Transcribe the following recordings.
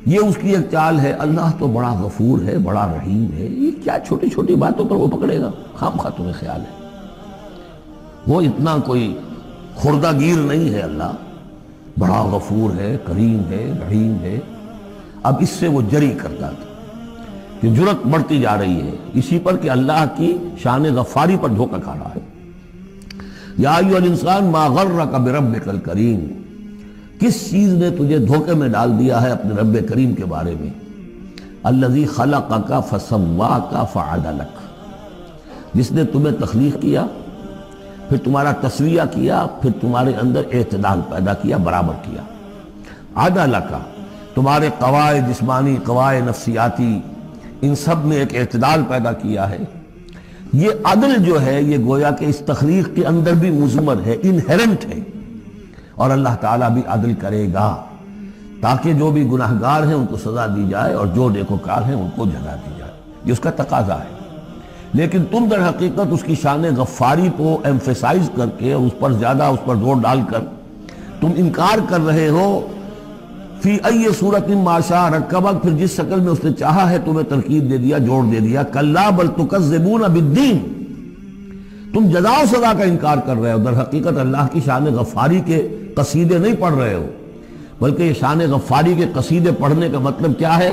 یہ اس کی ایک چال ہے. اللہ تو بڑا غفور ہے، بڑا رحیم ہے، یہ کیا چھوٹی چھوٹی باتوں پر وہ پکڑے گا؟ خام خواہ تمہیں خیال ہے وہ اتنا کوئی خردہ گیر نہیں ہے. اللہ بڑا غفور ہے، کریم ہے، رحیم ہے. اب اس سے وہ جری کرتا تھا کہ جرت بڑھتی جا رہی ہے اسی پر کہ اللہ کی شان غفاری پر دھوکہ کھا رہا ہے. یا ایھا الانسان ما غرک بربک الکریم، کس چیز نے تجھے دھوکے میں ڈال دیا ہے اپنے رب کریم کے بارے میں؟ الذی خلقک فسواک فعدلک، جس نے تمہیں تخلیق کیا، پھر تمہارا تسویہ کیا، پھر تمہارے اندر اعتدال پیدا کیا، برابر کیا. عدلک، تمہارے قواعد جسمانی، قواعد نفسیاتی، ان سب میں ایک اعتدال پیدا کیا ہے. یہ عدل جو ہے یہ گویا کہ اس تخلیق کے اندر بھی مضمر ہے، انہیرنٹ ہے. اور اللہ تعالیٰ بھی عدل کرے گا تاکہ جو بھی گناہگار ہیں ان کو سزا دی جائے اور جو نیکوکار ہیں ان کو جزا دی جائے. یہ اس کا تقاضا ہے. لیکن تم در حقیقت اس کی شان غفاری کو ایمفیسائز کر کے اس پر زیادہ اس پر زور ڈال کر تم انکار کر رہے ہو. فی ای صورت ما شاء رکبک، پھر جس شکل میں اس نے چاہا ہے تمہیں ترکیب دے دیا، جوڑ دے دیا. کلا بل تکذبون بالدین، تم جزا و سزا کا انکار کر رہے ہو. در حقیقت اللہ کی شان غفاری کے قصیدے نہیں پڑھ رہے ہو، بلکہ یہ شان غفاری کے قصیدے پڑھنے کا مطلب کیا ہے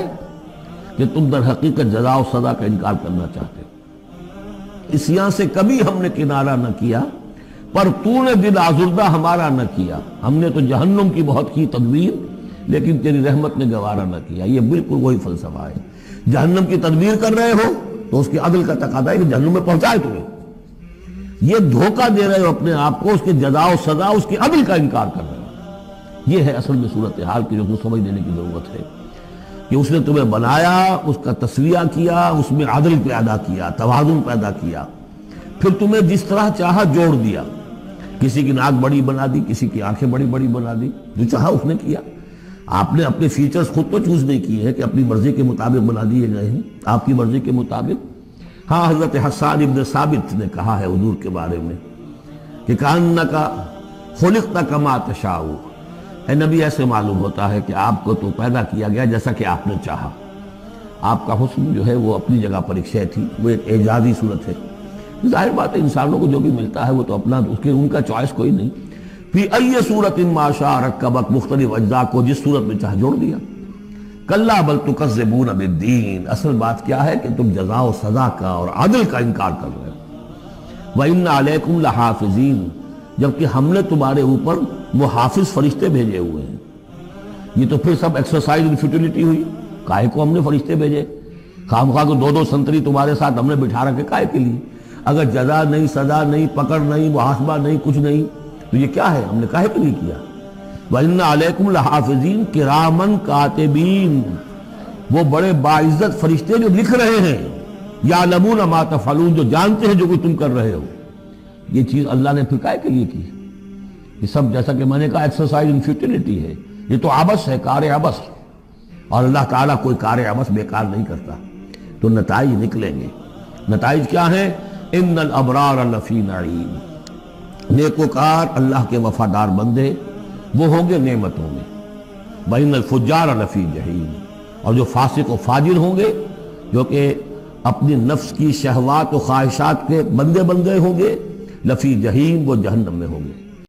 کہ تم در حقیقت جزا و سزا کا انکار کرنا چاہتے ہو. اس یہاں سے کبھی ہم نے کنارہ نہ کیا، پر تو نے دل آزردہ ہمارا نہ کیا. ہم نے تو جہنم کی بہت کی تدبیر، لیکن تیری رحمت نے گوارا نہ کیا. یہ بالکل وہی فلسفہ ہے. جہنم کی تدبیر کر رہے ہو تو اس کے عدل کا تقاضا ہے کہ جہنم میں پہنچائے تمہیں. یہ دھوکہ دے رہے ہو اپنے آپ کو، اس کے جزا و سزا، اس کے عدل کا انکار کر رہے ہو. یہ ہے اصل میں صورتحال کی جو سمجھ لینے کی ضرورت ہے کہ اس نے تمہیں بنایا، اس کا تسویہ کیا، اس میں عدل پیدا کیا، توازن پیدا کیا، پھر تمہیں جس طرح چاہا جوڑ دیا. کسی کی ناک بڑی بنا دی، کسی کی آنکھیں بڑی بڑی بنا دی، جو چاہا اس نے کیا. آپ نے اپنے فیچرز خود تو چوز نہیں کیے ہیں کہ اپنی مرضی کے مطابق بنا دیے گئے ہیں، آپ کی مرضی کے مطابق. ہاں، حضرت حسان ابن ثابت نے کہا ہے حضور کے بارے میں کہ کأنک خلقت کما تشاء، اے نبی ایسے معلوم ہوتا ہے کہ آپ کو تو پیدا کیا گیا جیسا کہ آپ نے چاہا. آپ کا حسن جو ہے وہ اپنی جگہ پر ایک شے تھی، وہ ایک اعجازی صورت ہے. ظاہر بات ہے انسانوں کو جو بھی ملتا ہے وہ تو اپنا ان کا چوائس کوئی نہیں. فی ای صورت ما شاء رکبک، مختلف اجزاء کو جس صورت میں چاہ جوڑ دیا. کلا بل تکذبون بالدین، اصل بات کیا ہے کہ تم جزا و سزا کا اور عدل کا انکار کر رہے ہو. وَإِنَّ عَلَيْكُمْ لَحَافِظِينَ، جبکہ ہم نے تمہارے اوپر محافظ فرشتے بھیجے ہوئے ہیں. یہ تو پھر سب ایکسرسائز ان فیوٹیلٹی ہوئی. کائے کو ہم نے فرشتے بھیجے؟ خام خواہ کو دو دو سنتری تمہارے ساتھ ہم نے بٹھا رکھے کائے کے لیے؟ اگر جزا نہیں، سزا نہیں، پکڑ نہیں، محاسبہ نہیں، کچھ نہیں، تو یہ کیا ہے؟ ہم نے کاہے کے لیے کیا؟ وَإِنَّ عَلَيْكُمْ لَحَافِظِينَ كِرَامًا كَاتِبِينَ، وہ بڑے باعزت فرشتے جو لکھ رہے ہیں، يَعْلَمُونَ مَا تَفْعَلُونَ، جو جانتے ہیں جو کچھ تم کر رہے ہو. یہ چیز اللہ نے پھر کاہے کے لیے کی؟ یہ سب جیسا کہ میں نے کہا ایکسرسائز ان فیوٹیلٹی ہے. یہ تو عبث ہے، کار عبث، اور اللہ تعالیٰ کوئی کار عبث بیکار نہیں کرتا. تو نتائج نکلیں گے. نتائج کیا ہیں؟ ان الابرار لفی نعیم، نیکوکار اللہ کے وفادار بندے وہ ہوں گے نعمتوں میں. وَإِنَّ الْفُجَّارَ لَفِي جَحِيمٍ، اور جو فاسق و فاجر ہوں گے، جو کہ اپنی نفس کی شہوات و خواہشات کے بندے ہوں گے، لفی جہیم، وہ جہنم میں ہوں گے.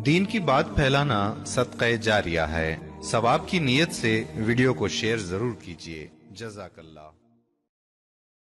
دین کی بات پھیلانا صدقہ جاریہ ہے. ثواب کی نیت سے ویڈیو کو شیئر ضرور کیجیے. جزاک اللہ.